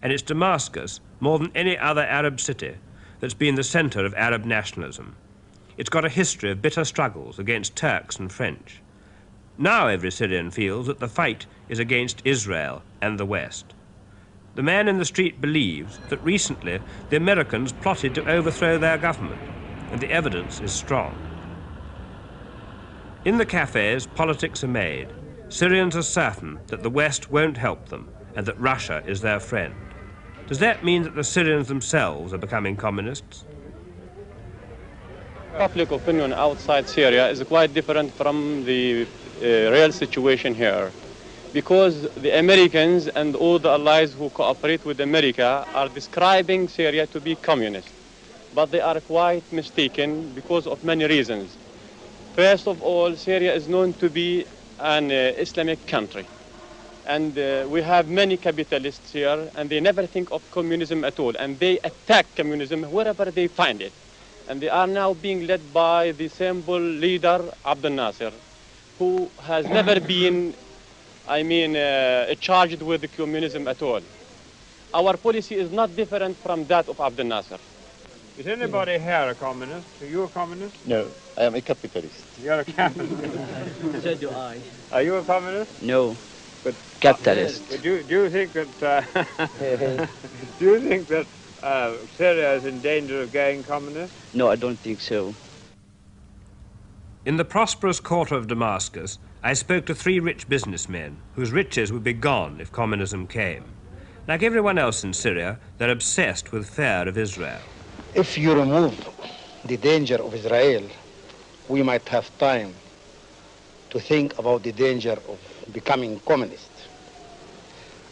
and it's Damascus, more than any other Arab city, that's been the centre of Arab nationalism. It's got a history of bitter struggles against Turks and French. Now every Syrian feels that the fight is against Israel and the West. The man in the street believes that recently the Americans plotted to overthrow their government, and the evidence is strong. In the cafes, politics are made. Syrians are certain that the West won't help them and that Russia is their friend. Does that mean that the Syrians themselves are becoming communists? Public opinion outside Syria is quite different from the real situation here, because the Americans and all the allies who cooperate with America are describing Syria to be communist. But they are quite mistaken because of many reasons. First of all, Syria is known to be an Islamic country. And we have many capitalists here, and they never think of communism at all. And they attack communism wherever they find it. And they are now being led by the symbol leader, Abdel Nasser, who has never been, charged with communism at all. Our policy is not different from that of Abdel Nasser. Is anybody here a communist? Are you a communist? No, I am a capitalist. You're a capitalist. So do I. Are you a communist? No, but capitalist. Do you think that do you think that Syria is in danger of going communist? No, I don't think so. In the prosperous quarter of Damascus, I spoke to 3 rich businessmen whose riches would be gone if communism came. Like everyone else in Syria, they're obsessed with fear of Israel. If you remove the danger of Israel, we might have time to think about the danger of becoming communist.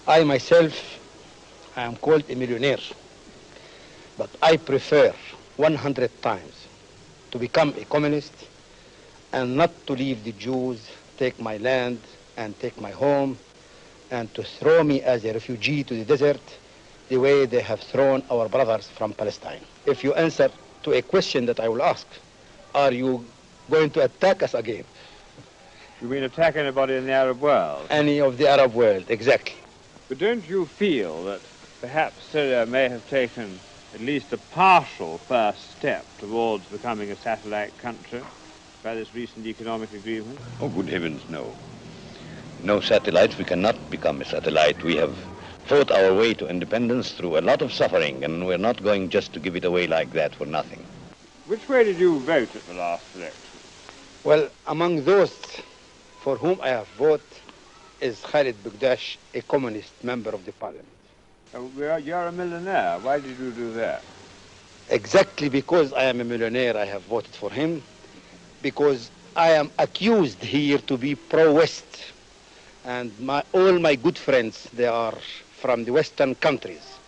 I myself am called a millionaire, but I prefer 100 times to become a communist and not to leave the Jews take my land and take my home and to throw me as a refugee to the desert the way they have thrown our brothers from Palestine. If you answer to a question that I will ask, are you going to attack us again? You mean attack anybody in the Arab world? Any of the Arab world, exactly. But don't you feel that perhaps Syria may have taken at least a partial first step towards becoming a satellite country by this recent economic agreement? Oh, good heavens, no. No satellites. We cannot become a satellite. We have fought our way to independence through a lot of suffering, and we're not going just to give it away like that for nothing. Which way did you vote at the last election? Well, among those for whom I have voted is Khalid Bugdash, a communist member of the parliament. You're a millionaire. Why did you do that? Exactly because I am a millionaire, I have voted for him, because I am accused here to be pro-West. And all my good friends, they are from the Western countries.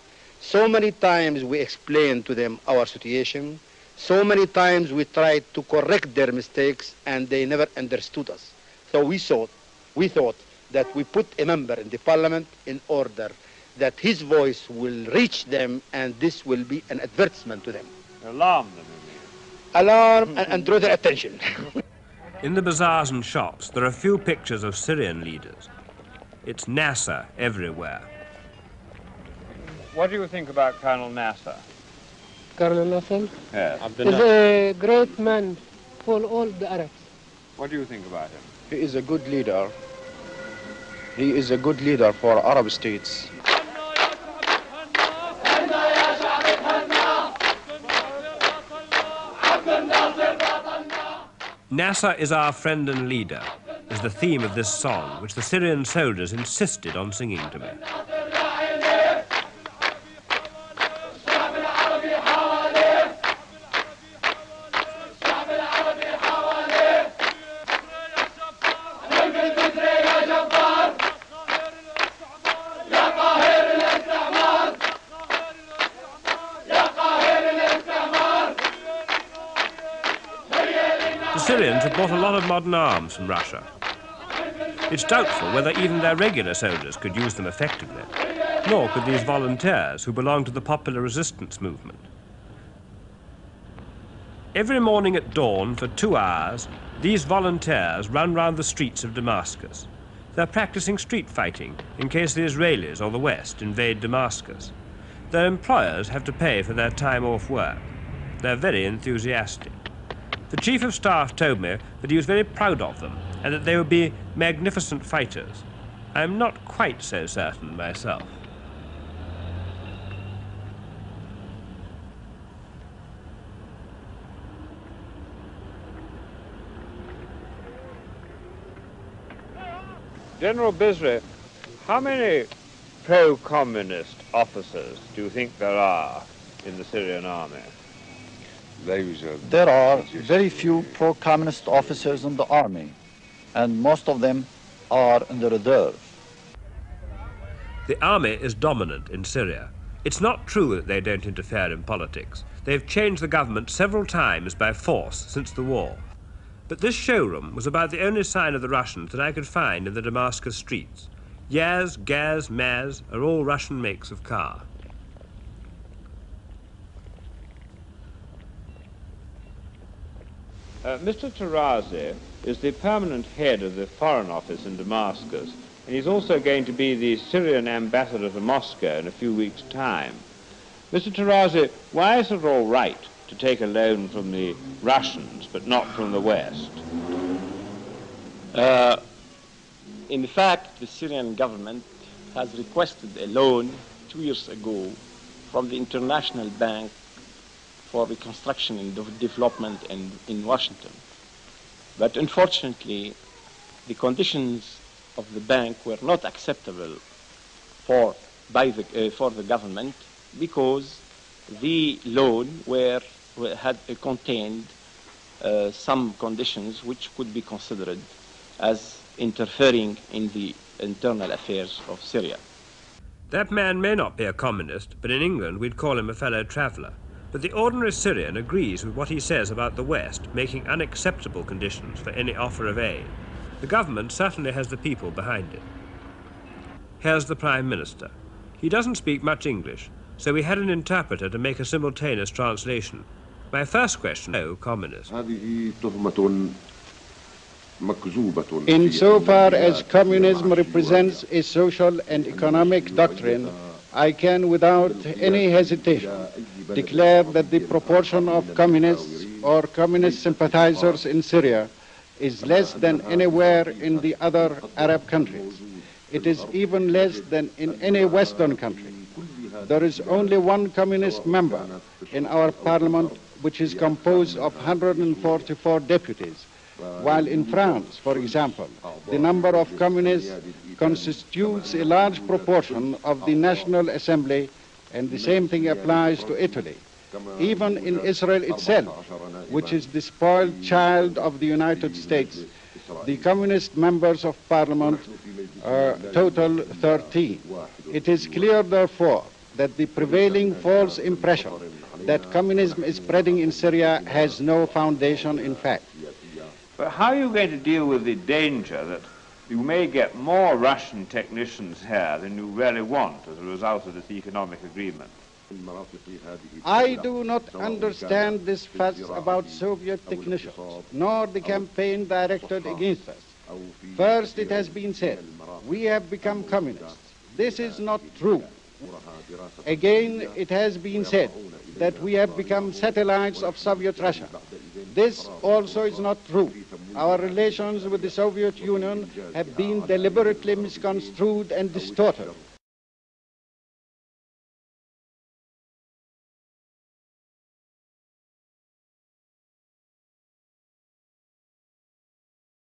So many times we explained to them our situation. So many times we tried to correct their mistakes, and they never understood us. So we thought that we put a member in the parliament in order that his voice will reach them, and this will be an advertisement to them. Alarm them, you mean? Alarm and draw their attention. In the bazaars and shops, there are few pictures of Syrian leaders. It's Nasser everywhere. What do you think about Colonel Nasser? Colonel Nasser? Yes. Is a great man for all the Arabs. What do you think about him? He is a good leader. He is a good leader for Arab states. Nasser is our friend and leader, is the theme of this song, which the Syrian soldiers insisted on singing to me. The Syrians have bought a lot of modern arms from Russia. It's doubtful whether even their regular soldiers could use them effectively, nor could these volunteers who belong to the popular resistance movement. Every morning at dawn for 2 hours, these volunteers run round the streets of Damascus. They're practicing street fighting in case the Israelis or the West invade Damascus. Their employers have to pay for their time off work. They're very enthusiastic. The Chief of Staff told me that he was very proud of them and that they would be magnificent fighters. I'm not quite so certain myself. General Bisri, how many pro-communist officers do you think there are in the Syrian army? There are very few pro-communist officers in the army, and most of them are in the reserve. The army is dominant in Syria. It's not true that they don't interfere in politics. They've changed the government several times by force since the war. But this showroom was about the only sign of the Russians that I could find in the Damascus streets. Yaz, Gaz, Maz are all Russian makes of car. Mr. Tarazi is the permanent head of the Foreign Office in Damascus, and he's also going to be the Syrian ambassador to Moscow in a few weeks' time. Mr. Tarazi, why is it all right to take a loan from the Russians but not from the West? In fact, the Syrian government has requested a loan 2 years ago from the International Bank for Reconstruction and Development in Washington. But unfortunately, the conditions of the bank were not acceptable for the government because the loan had contained some conditions which could be considered as interfering in the internal affairs of Syria. That man may not be a communist, but in England we'd call him a fellow traveller. But the ordinary Syrian agrees with what he says about the West making unacceptable conditions for any offer of aid. The government certainly has the people behind it. Here's the Prime Minister. He doesn't speak much English, so we had an interpreter to make a simultaneous translation. My first question, no communist. Insofar as communism represents a social and economic doctrine, I can, without any hesitation, declare that the proportion of communists or communist sympathizers in Syria is less than anywhere in the other Arab countries. It is even less than in any Western country. There is only one communist member in our parliament, which is composed of 144 deputies, while in France, for example, the number of communists constitutes a large proportion of the National Assembly, and the same thing applies to Italy. Even in Israel itself, which is the spoiled child of the United States, the communist members of parliament total 13. It is clear, therefore, that the prevailing false impression that communism is spreading in Syria has no foundation in fact. But how are you going to deal with the danger that you may get more Russian technicians here than you really want as a result of this economic agreement? I do not understand this fuss about Soviet technicians, nor the campaign directed against us. First, it has been said, we have become communists. This is not true. Again, it has been said that we have become satellites of Soviet Russia. This also is not true. Our relations with the Soviet Union have been deliberately misconstrued and distorted.